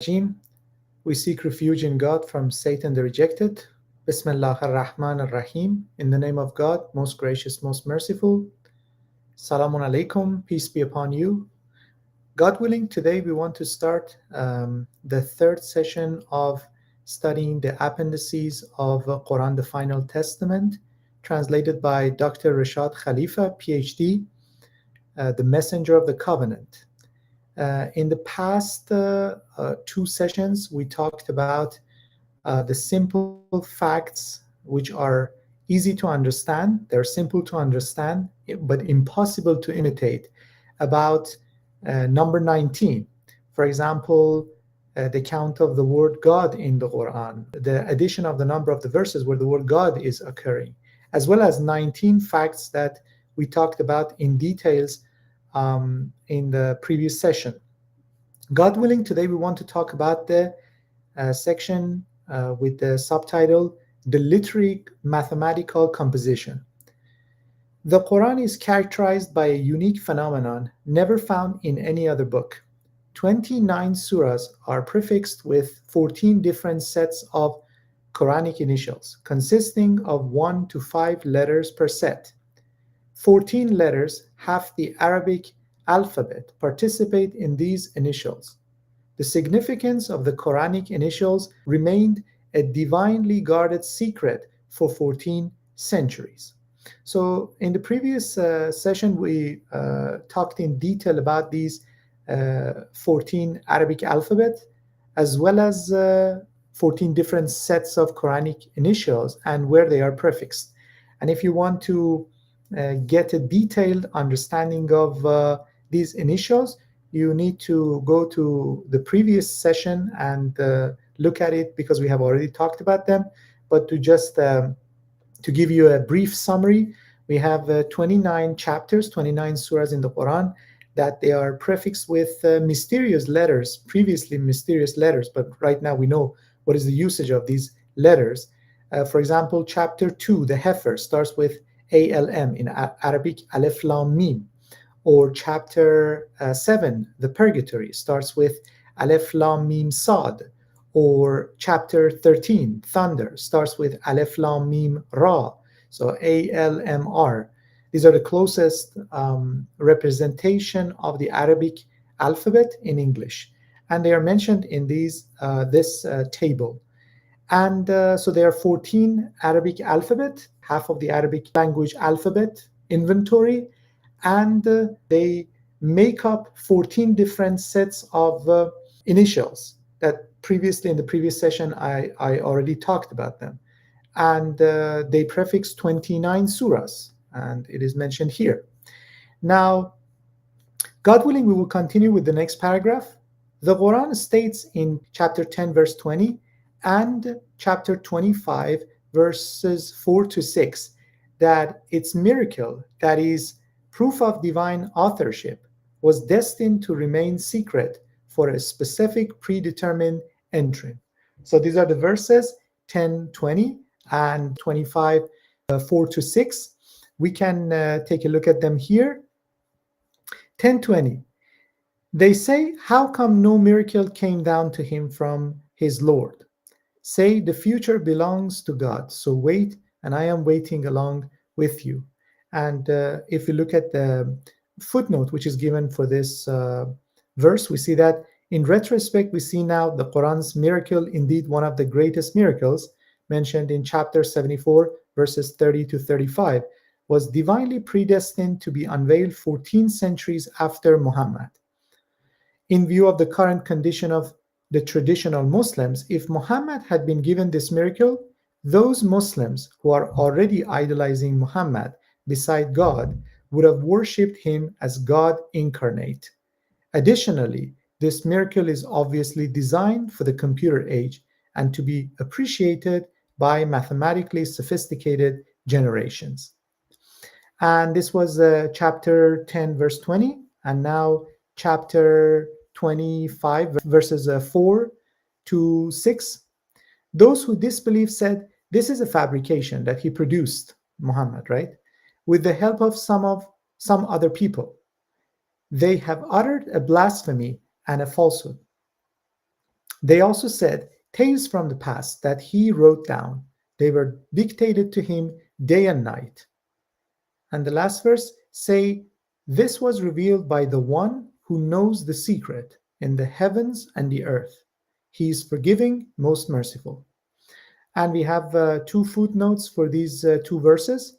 Rajim. We seek refuge in God from Satan the rejected. Bismillah ar-Rahman ar-Rahim. In the name of God, most gracious, most merciful. Salamun alaikum. Peace be upon you. God willing, today we want to start the third session of studying the appendices of Quran, the Final Testament, translated by Dr. Rashad Khalifa, PhD, the Messenger of the Covenant. In the past two sessions, we talked about the simple facts which are easy to understand. They're simple to understand, but impossible to imitate about number 19. For example, the count of the word God in the Quran, the addition of the number of the verses where the word God is occurring, as well as 19 facts that we talked about in details in the previous session. God willing, today we want to talk about the section with the subtitle, The Literary Mathematical Composition. The Quran is characterized by a unique phenomenon never found in any other book. 29 surahs are prefixed with 14 different sets of Quranic initials, consisting of 1 to 5 letters per set. 14 letters, half the Arabic alphabet, participate in these initials. The significance of the Quranic initials remained a divinely guarded secret for 14 centuries. So, in the previous session, we talked in detail about these 14 Arabic alphabet, as well as 14 different sets of Quranic initials and where they are prefixed. And if you want to get a detailed understanding of these initials, you need to go to the previous session and look at it, because we have already talked about them. But to give you a brief summary, we have 29 chapters, 29 surahs in the Quran, that they are prefixed with mysterious letters, previously mysterious letters, but right now we know what is the usage of these letters. For example, chapter 2, the heifer, starts with ALM, in Arabic, Alif Lam Mim. Or chapter 7, the purgatory, starts with Alif Lam Mim Sad. Or chapter 13, thunder, starts with Alif Lam Mim Ra. So ALMR. These are the closest representation of the Arabic alphabet in English, and they are mentioned in this table. And so there are 14 Arabic alphabet, half of the Arabic language alphabet inventory, and they make up 14 different sets of initials that previously in the previous session I already talked about them. And they prefix 29 surahs, and it is mentioned here. Now, God willing, we will continue with the next paragraph. The Quran states in chapter 10, verse 20, and chapter 25, verses 4 to 6, that its miracle, that is, proof of divine authorship, was destined to remain secret for a specific predetermined entry. So these are the verses 10, 20, and 25, 4 to 6. We can take a look at them here. 10:20. They say, how come no miracle came down to him from his Lord? Say, the future belongs to God. So wait, and I am waiting along with you. And if we look at the footnote which is given for this verse, we see that in retrospect, we see now the Quran's miracle, indeed one of the greatest miracles, mentioned in chapter 74, verses 30 to 35, was divinely predestined to be unveiled 14 centuries after Muhammad. In view of the current condition of the traditional Muslims, if Muhammad had been given this miracle, those Muslims who are already idolizing Muhammad beside God would have worshipped him as God incarnate. Additionally, this miracle is obviously designed for the computer age and to be appreciated by mathematically sophisticated generations. And this was chapter 10, verse 20, and now chapter 25, verses 4 to 6. Those who disbelieve said, this is a fabrication that he produced, Muhammad, right? With the help of some other people. They have uttered a blasphemy and a falsehood. They also said tales from the past that he wrote down. They were dictated to him day and night. And the last verse say, this was revealed by the one who knows the secret in the heavens and the earth. He is forgiving, most merciful. And we have two footnotes for these two verses.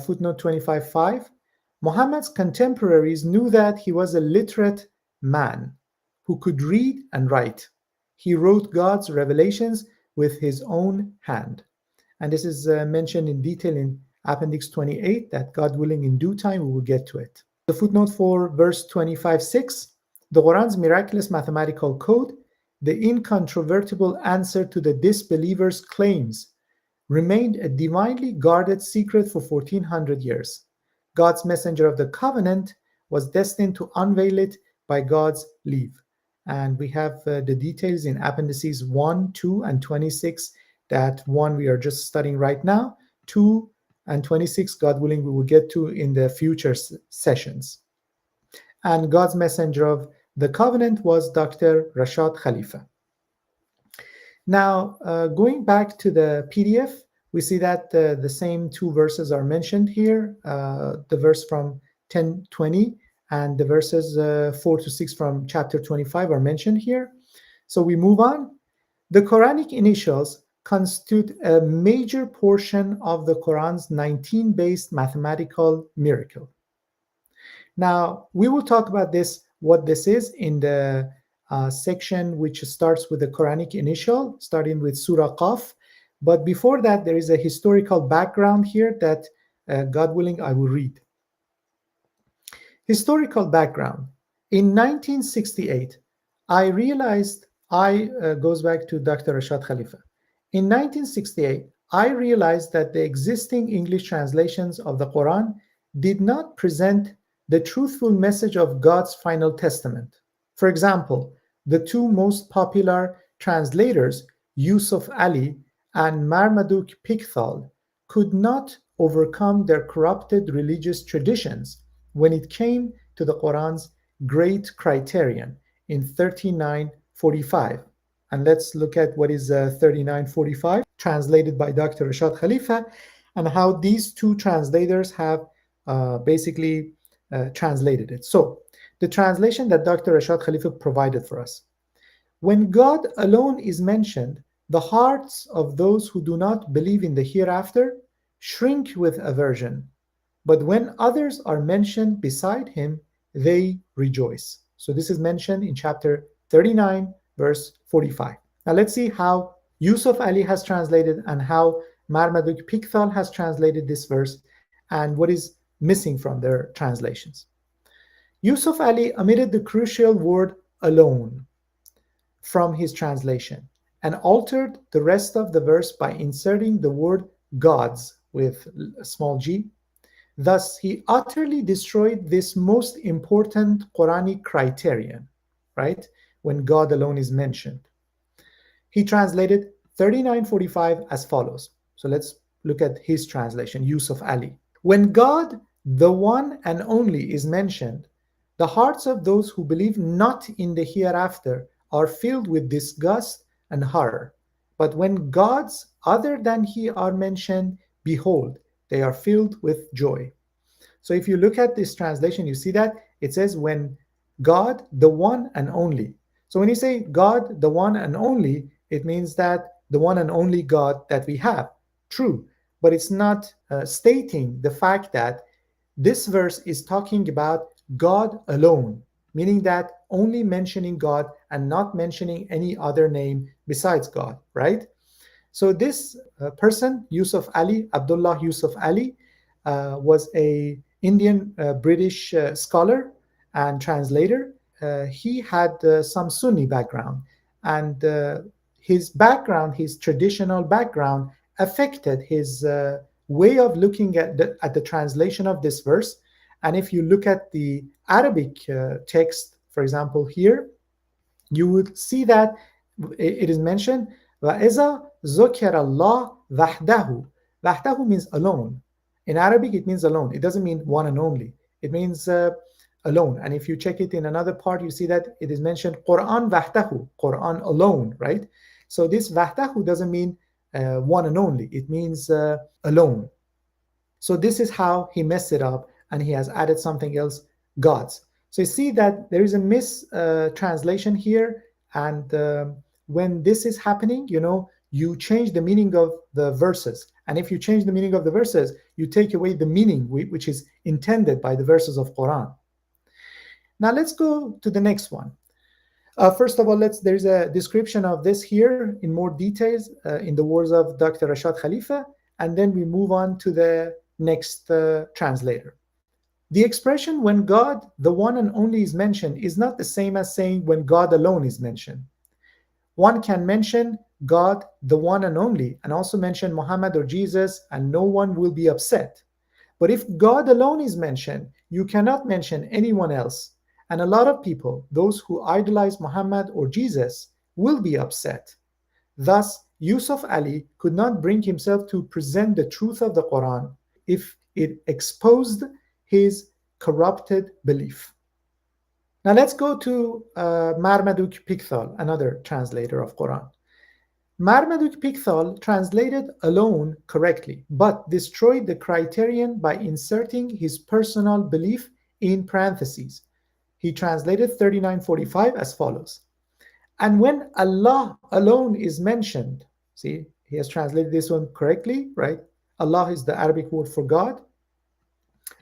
Footnote 25:5. Muhammad's contemporaries knew that he was a literate man who could read and write. He wrote God's revelations with his own hand. And this is mentioned in detail in Appendix 28, that God willing, in due time, we will get to it. The footnote for verse 25:6, the Quran's miraculous mathematical code, the incontrovertible answer to the disbelievers' claims, remained a divinely guarded secret for 1400 years. God's messenger of the covenant was destined to unveil it by God's leave. And we have the details in Appendices 1, 2, and 26. That one we are just studying right now. 2 and 26, God willing, we will get to in the future sessions. And God's messenger of the covenant was Dr. Rashad Khalifa. Now, going back to the PDF, we see that the same two verses are mentioned here, the verse from 10:20 and the verses 4 to 6 from chapter 25 are mentioned here. So we move on. The Quranic initials constitute a major portion of the Quran's 19-based mathematical miracle. Now, we will talk about this, what this is, in the section which starts with the Quranic initial, starting with Surah Qaf. But before that, there is a historical background here that, God willing, I will read. Historical background. In 1968, I realized, goes back to Dr. Rashad Khalifa. In 1968, I realized that the existing English translations of the Quran did not present the truthful message of God's final testament. For example, the two most popular translators, Yusuf Ali and Marmaduke Pickthall, could not overcome their corrupted religious traditions when it came to the Quran's great criterion in 3945. And let's look at what is 3945, translated by Dr. Rashad Khalifa, and how these two translators have basically translated it. So, the translation that Dr. Rashad Khalifa provided for us. When God alone is mentioned, the hearts of those who do not believe in the hereafter shrink with aversion. But when others are mentioned beside him, they rejoice. So this is mentioned in chapter 39, verse 45. Now let's see how Yusuf Ali has translated and how Marmaduke Pickthall has translated this verse and what is missing from their translations. Yusuf Ali omitted the crucial word alone from his translation and altered the rest of the verse by inserting the word gods with a small g. Thus, he utterly destroyed this most important Quranic criterion, right? When God alone is mentioned. He translated 3945 as follows. So let's look at his translation, Yusuf Ali. When God, the one and only, is mentioned, the hearts of those who believe not in the hereafter are filled with disgust and horror. But when gods other than he are mentioned, behold, they are filled with joy. So if you look at this translation, you see that it says when God, the one and only. So when you say God, the one and only, it means that the one and only God that we have. True, but it's not stating the fact that this verse is talking about God alone, meaning that only mentioning God and not mentioning any other name besides God, right? So this person, Yusuf Ali, Abdullah Yusuf Ali, was a Indian British scholar and translator. He had some Sunni background, and his background, his traditional background, affected his way of looking at the translation of this verse. And if you look at the Arabic text, for example, here, you would see that it is mentioned, وَإِذَا ذُكِرَ اللَّهُ وَحْدَهُ. Wahdahu means alone. In Arabic, it means alone. It doesn't mean one and only. It means alone. And if you check it in another part, you see that it is mentioned Quran wahdahu, Quran alone, right? So this wahdahu doesn't mean one and only, it means alone. So this is how he messed it up, and he has added something else, gods. So you see that there is a mistranslation here, and when this is happening, you change the meaning of the verses. And if you change the meaning of the verses, you take away the meaning which is intended by the verses of Quran. Now let's go to the next one. First of all, there's a description of this here in more details in the words of Dr. Rashad Khalifa, and then we move on to the next translator. The expression when God, the one and only, is mentioned is not the same as saying when God alone is mentioned. One can mention God, the one and only, and also mention Muhammad or Jesus, and no one will be upset. But if God alone is mentioned, you cannot mention anyone else. And a lot of people, those who idolize Muhammad or Jesus, will be upset. Thus, Yusuf Ali could not bring himself to present the truth of the Quran if it exposed his corrupted belief. Now let's go to Marmaduke Pickthall, another translator of Quran. Marmaduke Pickthall translated alone correctly, but destroyed the criterion by inserting his personal belief in parentheses. He translated 3945 as follows. And when Allah alone is mentioned, see, he has translated this one correctly, right? Allah is the Arabic word for God.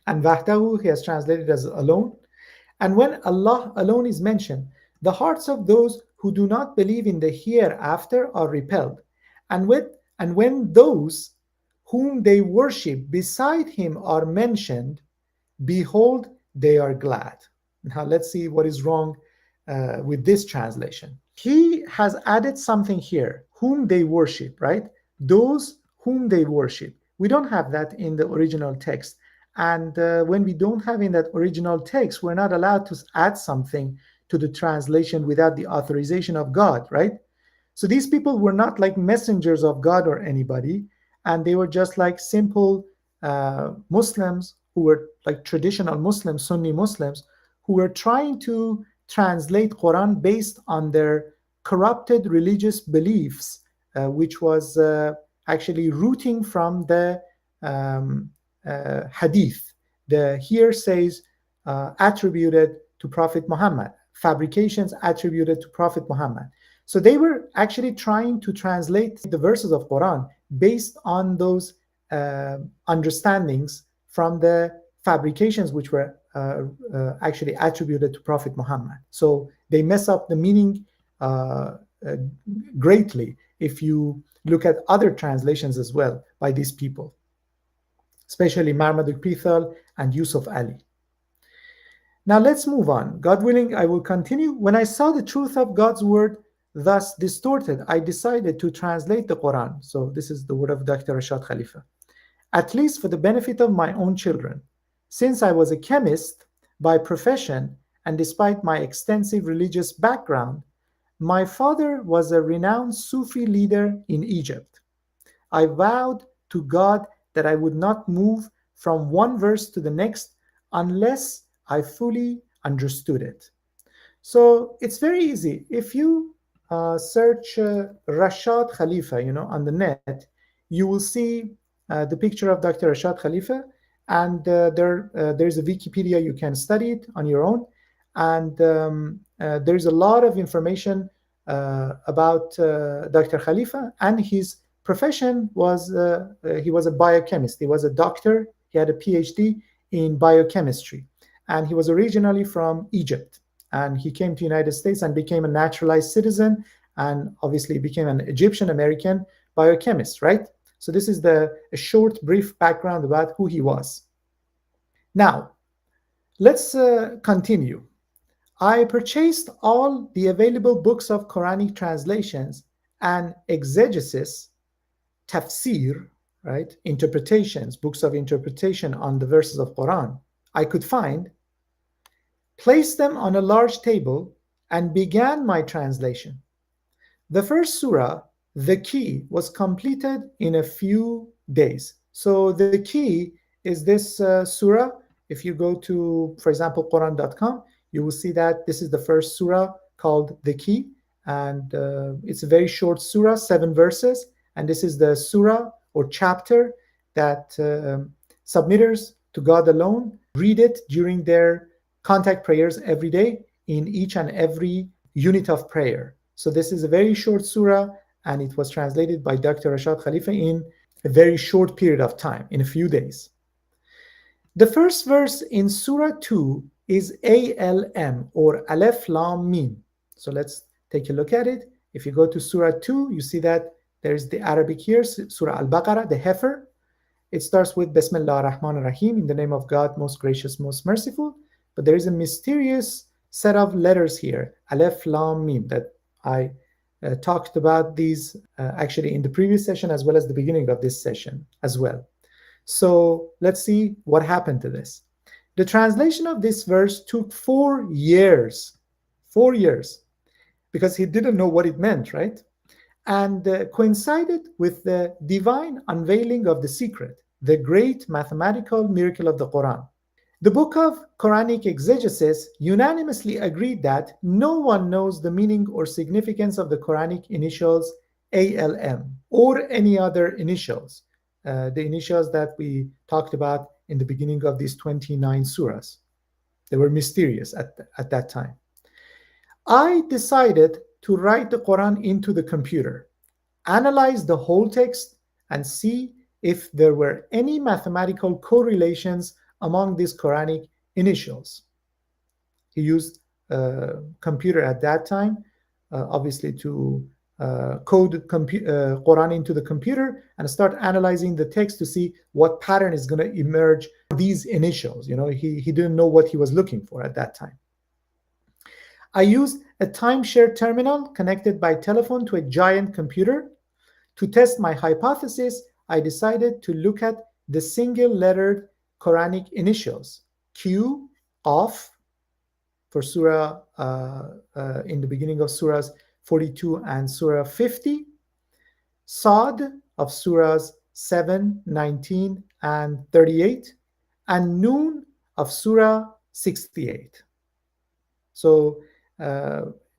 And wahdahu, he has translated as alone. And when Allah alone is mentioned, the hearts of those who do not believe in the hereafter are repelled. And when those whom they worship beside him are mentioned, behold, they are glad. Now let's see what is wrong with this translation. He has added something here, whom they worship, right? Those whom they worship. We don't have that in the original text. And when we don't have in that original text, we're not allowed to add something to the translation without the authorization of God, right? So these people were not like messengers of God or anybody, and they were just like simple Muslims who were like traditional Muslims, Sunni Muslims, who were trying to translate Quran based on their corrupted religious beliefs, which was actually rooting from the hadith, the hearsays attributed to Prophet Muhammad, fabrications attributed to Prophet Muhammad. So they were actually trying to translate the verses of Quran based on those understandings from the fabrications which were actually attributed to Prophet Muhammad. So they mess up the meaning greatly if you look at other translations as well by these people, especially Marmaduke Pickthall and Yusuf Ali. Now let's move on. God willing, I will continue. When I saw the truth of God's word thus distorted, I decided to translate the Quran. So this is the word of Dr. Rashad Khalifa. At least for the benefit of my own children. Since I was a chemist by profession, and despite my extensive religious background, my father was a renowned Sufi leader in Egypt. I vowed to God that I would not move from one verse to the next unless I fully understood it. So it's very easy. If you search Rashad Khalifa, on the net, you will see the picture of Dr. Rashad Khalifa, and there's a Wikipedia. You can study it on your own, and there's a lot of information about Dr. Khalifa, and his profession was he was a biochemist. He was a doctor. He had a PhD in biochemistry, and he was originally from Egypt, and he came to the United States and became a naturalized citizen, and obviously became an Egyptian American biochemist, right? So this is a short, brief background about who he was. Now, let's continue. I purchased all the available books of Quranic translations and exegesis, tafsir, right? Interpretations, books of interpretation on the verses of Quran I could find, placed them on a large table, and began my translation. The first surah, the key, was completed in a few days. So the key is this surah, If you go to, for example, Quran.com, you will see that this is the first surah called The Key. And it's a very short surah, 7 verses. And this is the surah or chapter that submitters to God alone read it during their contact prayers every day in each and every unit of prayer. So this is a very short surah, and it was translated by Dr. Rashad Khalifa in a very short period of time, in a few days. The first verse in Surah 2 is ALM, or Aleph Lam Mim. So let's take a look at it. If you go to Surah 2, you see that there's the Arabic here, Surah Al-Baqarah, the heifer. It starts with Bismillah ar-Rahman ar-Rahim, in the name of God, most gracious, most merciful. But there is a mysterious set of letters here, Aleph Lam Mim, that I talked about these actually in the previous session as well as the beginning of this session as well. So let's see what happened to this. The translation of this verse took 4 years, 4 years, because he didn't know what it meant, right? And coincided with the divine unveiling of the secret, the great mathematical miracle of the Quran. The book of Quranic exegesis unanimously agreed that no one knows the meaning or significance of the Quranic initials ALM or any other initials, the initials that we talked about in the beginning of these 29 surahs. They were mysterious at that time. I decided to write the Quran into the computer, analyze the whole text, and see if there were any mathematical correlations among these Quranic initials. He used a computer at that time, obviously, to code Quran into the computer and start analyzing the text to see what pattern is going to emerge these initials. You know, he didn't know what he was looking for at that time. I used a timeshare terminal connected by telephone to a giant computer. To test my hypothesis, I decided to look at the single-lettered Quranic initials, Q of, for Surah, in the beginning of Surahs 42 and Surah 50, Sad of Surahs 7, 19, and 38, and Noon of Surah 68. So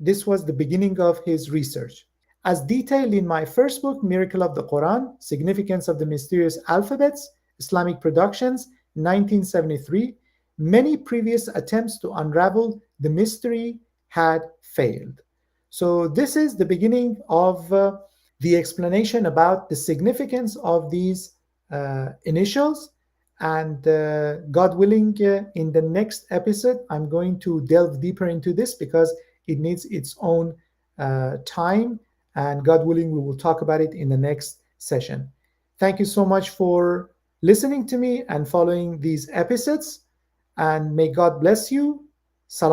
this was the beginning of his research. As detailed in my first book, Miracle of the Quran, Significance of the Mysterious Alphabets, Islamic Productions, 1973, many previous attempts to unravel the mystery had failed. So this is the beginning of the explanation about the significance of these initials. And God willing, in the next episode, I'm going to delve deeper into this because it needs its own time. And God willing, we will talk about it in the next session. Thank you so much for listening to me and following these episodes. And may God bless you. Salam.